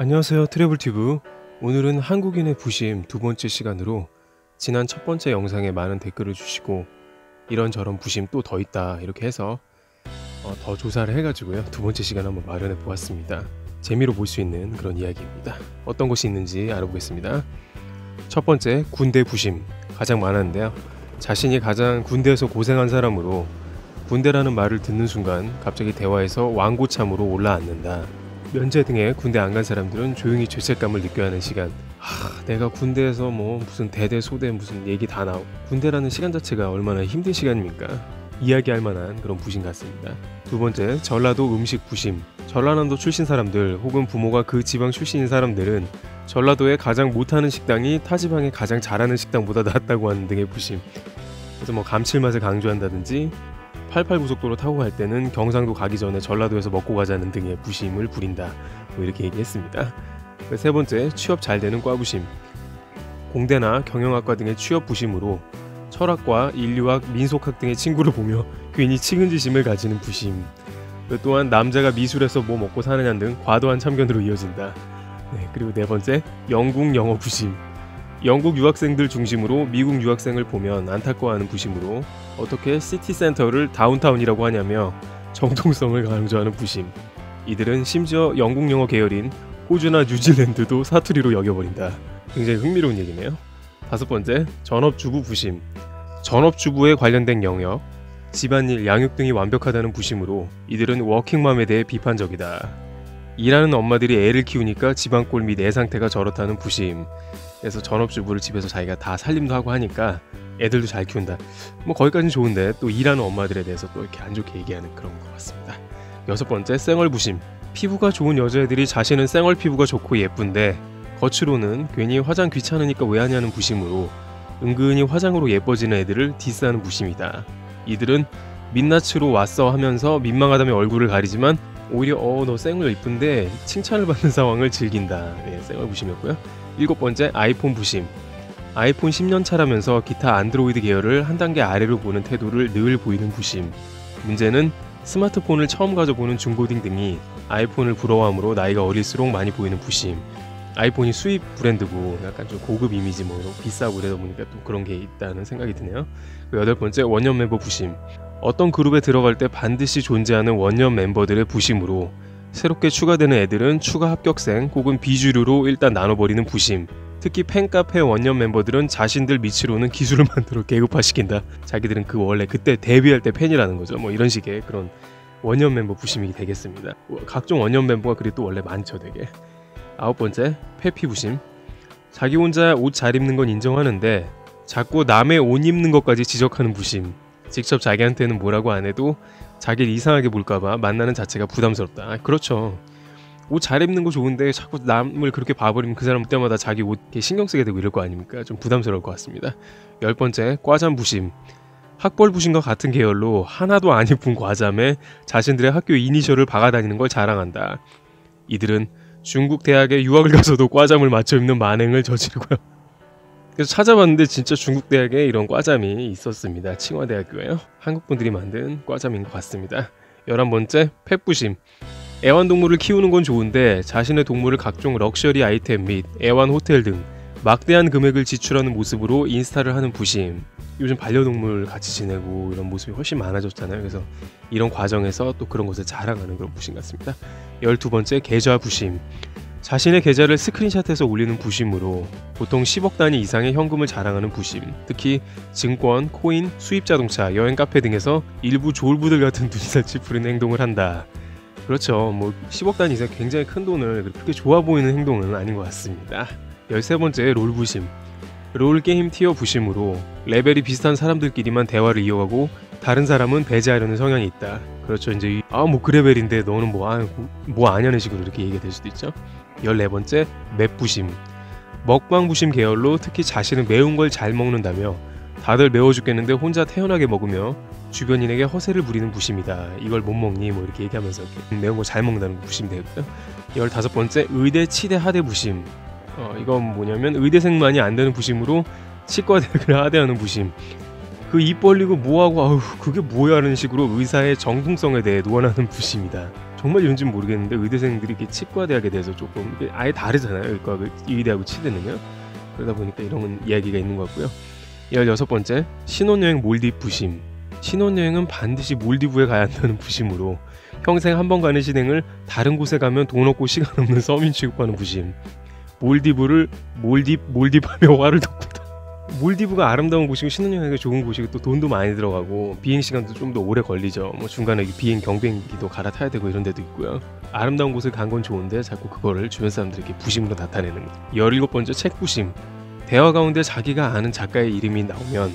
안녕하세요, 트래블튜브. 오늘은 한국인의 부심 두 번째 시간으로 지난 첫 번째 영상에 많은 댓글을 주시고 이런저런 부심 또 더 있다 이렇게 해서 더 조사를 해가지고요 두 번째 시간 한번 마련해 보았습니다. 재미로 볼 수 있는 그런 이야기입니다. 어떤 것이 있는지 알아보겠습니다. 첫 번째, 군대 부심 가장 많았는데요. 자신이 가장 군대에서 고생한 사람으로 군대라는 말을 듣는 순간 갑자기 대화에서 완고참으로 올라앉는다. 면제 등의 군대 안 간 사람들은 조용히 죄책감을 느껴야 하는 시간. 내가 군대에서 뭐 무슨 대대소대 무슨 얘기 다 나오고 군대라는 시간 자체가 얼마나 힘든 시간입니까? 이야기할 만한 그런 부심 같습니다. 두 번째, 전라도 음식 부심. 전라남도 출신 사람들 혹은 부모가 그 지방 출신인 사람들은 전라도에 가장 못하는 식당이 타 지방에 가장 잘하는 식당보다 낫다고 하는 등의 부심. 그래서 뭐 감칠맛을 강조한다든지 88고속도로 타고 갈 때는 경상도 가기 전에 전라도에서 먹고 가자는 등의 부심을 부린다, 뭐 이렇게 얘기했습니다. 세 번째, 취업 잘 되는 과 부심. 공대나 경영학과 등의 취업 부심으로 철학과 인류학, 민속학 등의 친구를 보며 괜히 측은지심을 가지는 부심. 또한 남자가 미술에서 뭐 먹고 사느냐 등 과도한 참견으로 이어진다. 그리고 네 번째, 영국 영어 부심. 영국 유학생들 중심으로 미국 유학생을 보면 안타까워하는 부심으로 어떻게 시티센터를 다운타운이라고 하냐며 정통성을 강조하는 부심. 이들은 심지어 영국 영어 계열인 호주나 뉴질랜드도 사투리로 여겨버린다. 굉장히 흥미로운 얘기네요. 다섯 번째, 전업주부 부심. 전업주부에 관련된 영역, 집안일, 양육 등이 완벽하다는 부심으로 이들은 워킹맘에 대해 비판적이다. 일하는 엄마들이 애를 키우니까 집안꼴 및 애 상태가 저렇다는 부심. 그래서 전업주부를 집에서 자기가 다 살림도 하고 하니까 애들도 잘 키운다. 뭐 거기까지는 좋은데 또 일하는 엄마들에 대해서 또 이렇게 안 좋게 얘기하는 그런 것 같습니다. 여섯 번째, 쌩얼부심. 피부가 좋은 여자애들이 자신은 쌩얼 피부가 좋고 예쁜데 겉으로는 괜히 화장 귀찮으니까 왜 하냐는 부심으로 은근히 화장으로 예뻐지는 애들을 디스하는 부심이다. 이들은 민낯으로 왔어 하면서 민망하다며 얼굴을 가리지만 오히려 너 쌩얼 이쁜데 칭찬을 받는 상황을 즐긴다. 쌩얼부심이었고요. 일곱 번째, 아이폰 부심. 아이폰 10년 차라면서 기타 안드로이드 계열을 한 단계 아래로 보는 태도를 늘 보이는 부심. 문제는 스마트폰을 처음 가져보는 중고딩 등이 아이폰을 부러워하므로 나이가 어릴수록 많이 보이는 부심. 아이폰이 수입 브랜드고 약간 좀 고급 이미지 뭐 비싸고 그러다 보니까 또 그런 게 있다는 생각이 드네요. 여덟 번째, 원년 멤버 부심. 어떤 그룹에 들어갈 때 반드시 존재하는 원년 멤버들의 부심으로 새롭게 추가되는 애들은 추가 합격생 혹은 비주류로 일단 나눠버리는 부심. 특히 팬카페 원년 멤버들은 자신들 밑으로는 기술을 만들어 계급화시킨다. 자기들은 원래 그때 데뷔할 때 팬이라는 거죠. 뭐 이런 식의 그런 원년 멤버 부심이 되겠습니다. 각종 원년 멤버가 그리고 또 원래 많죠 되게. 아홉 번째, 페피 부심. 자기 혼자 옷 잘 입는 건 인정하는데 자꾸 남의 옷 입는 것까지 지적하는 부심. 직접 자기한테는 뭐라고 안 해도 자기를 이상하게 볼까봐 만나는 자체가 부담스럽다. 그렇죠. 옷 잘 입는 거 좋은데 자꾸 남을 그렇게 봐버리면 그 사람 때마다 자기 옷 신경 쓰게 되고 이럴 거 아닙니까? 좀 부담스러울 것 같습니다. 열 번째, 과잠 부심. 학벌 부심과 같은 계열로 하나도 안 예쁜 과잠에 자신들의 학교 이니셜을 박아다니는 걸 자랑한다. 이들은 중국 대학에 유학을 가서도 과잠을 맞춰 입는 만행을 저지르고요. 그래서 찾아봤는데 진짜 중국 대학에 이런 과잠이 있었습니다. 칭화대학교에요. 한국 분들이 만든 과잠인 것 같습니다. 11번째, 펫부심. 애완동물을 키우는 건 좋은데 자신의 동물을 각종 럭셔리 아이템 및 애완 호텔 등 막대한 금액을 지출하는 모습으로 인스타를 하는 부심. 요즘 반려동물 같이 지내고 이런 모습이 훨씬 많아졌잖아요. 그래서 이런 과정에서 또 그런 것을 자랑하는 그런 부심 같습니다. 12번째, 계좌 부심. 자신의 계좌를 스크린샷해서 올리는 부심으로 보통 10억 단위 이상의 현금을 자랑하는 부심. 특히 증권, 코인, 수입 자동차, 여행 카페 등에서 일부 졸부들 같은 눈살치 부리는 행동을 한다. 그렇죠. 뭐 10억 단위 이상 굉장히 큰 돈을 그렇게 좋아 보이는 행동은 아닌 것 같습니다. 13번째, 롤 부심. 롤게임 티어 부심으로 레벨이 비슷한 사람들끼리만 대화를 이어가고 다른 사람은 배제하려는 성향이 있다. 그렇죠. 이제 뭐 그 레벨인데 너는 뭐 아냐는 식으로 이렇게 얘기가 될 수도 있죠. 14번째, 맵부심. 먹방 부심 계열로 특히 자신은 매운 걸 잘 먹는다며 다들 매워 죽겠는데 혼자 태연하게 먹으며 주변인에게 허세를 부리는 부심이다. 이걸 못 먹니? 뭐 이렇게 얘기하면서 이렇게 매운 거 잘 먹는다는 부심 되고요. 15번째, 의대 치대 하대 부심. 이건 뭐냐면 의대생만이 안 되는 부심으로 치과대학을 하대하는 부심. 그 입 벌리고 뭐하고 그게 뭐야 라는 식으로 의사의 정통성에 대해 노언하는 부심이다. 정말 이런지는 모르겠는데 의대생들이 이렇게 치과대학에 대해서 조금 이게 아예 다르잖아요. 의과 의대하고 치대는요. 그러다 보니까 이런 이야기가 있는 것 같고요. 16번째, 신혼여행 몰디브 부심. 신혼여행은 반드시 몰디브에 가야 한다는 부심으로 평생 한 번 가는 시행을 다른 곳에 가면 돈 없고 시간 없는 서민 취급하는 부심. 몰디브를 몰디브하며 화를 돋구다. 몰디브가 아름다운 곳이고 신혼여행이 좋은 곳이고 또 돈도 많이 들어가고 비행시간도 좀 더 오래 걸리죠. 뭐 중간에 비행 경비행기도 갈아타야 되고 이런 데도 있고요. 아름다운 곳을 간 건 좋은데 자꾸 그거를 주변 사람들에게 부심으로 나타내는 거죠. 17번째, 책 부심. 대화 가운데 자기가 아는 작가의 이름이 나오면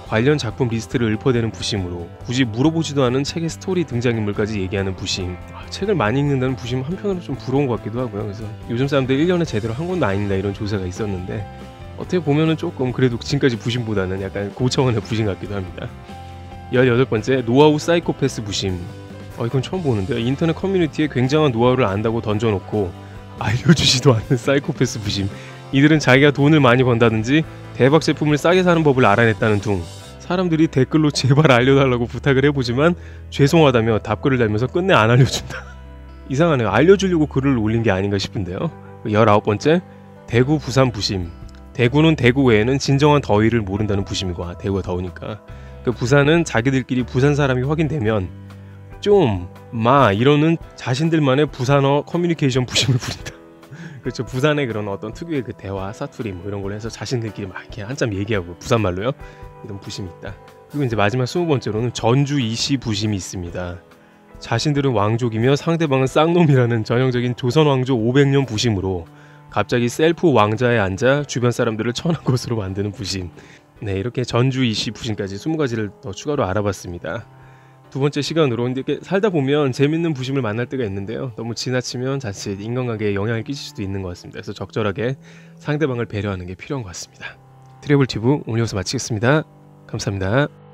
관련 작품 리스트를 읊어대는 부심으로 굳이 물어보지도 않은 책의 스토리 등장인물까지 얘기하는 부심. 책을 많이 읽는다는 부심 한편으로 좀 부러운 것 같기도 하고요. 그래서 요즘 사람들 1년에 제대로 한 권도 안 읽는다 이런 조사가 있었는데 어떻게 보면은 조금 그래도 지금까지 부심보다는 약간 고차원의 부심 같기도 합니다. 18번째, 노하우 사이코패스 부심. 이건 처음 보는데요. 인터넷 커뮤니티에 굉장한 노하우를 안다고 던져놓고 알려주지도 않는 사이코패스 부심. 이들은 자기가 돈을 많이 번다든지 대박 제품을 싸게 사는 법을 알아냈다는 둥. 사람들이 댓글로 제발 알려달라고 부탁을 해보지만 죄송하다며 답글을 달면서 끝내 안 알려준다. 이상하네요. 알려주려고 글을 올린 게 아닌가 싶은데요. 19번째, 대구 부산 부심. 대구는 대구 외에는 진정한 더위를 모른다는 부심이고 대구가 더우니까. 부산은 자기들끼리 부산 사람이 확인되면 이러는 자신들만의 부산어 커뮤니케이션 부심을 부린다. 그렇죠. 부산의 그런 어떤 특유의 그 대화, 사투리 뭐 이런 걸 해서 자신들끼리 막 이렇게 한참 얘기하고 부산말로요. 이런 부심이 있다. 그리고 이제 마지막 20번째로는 전주 이시 부심이 있습니다. 자신들은 왕족이며 상대방은 쌍놈이라는 전형적인 조선 왕조 500년 부심으로 갑자기 셀프 왕자에 앉아 주변 사람들을 천한 것으로 만드는 부심. 네, 이렇게 전주 이시 부심까지 20가지를 더 추가로 알아봤습니다. 두 번째 시간으로 이렇게 살다 보면 재밌는 부심을 만날 때가 있는데요. 너무 지나치면 자칫 인간관계에 영향을 끼칠 수도 있는 것 같습니다. 그래서 적절하게 상대방을 배려하는 게 필요한 것 같습니다. 트래블 튜브 오늘 여기서 마치겠습니다. 감사합니다.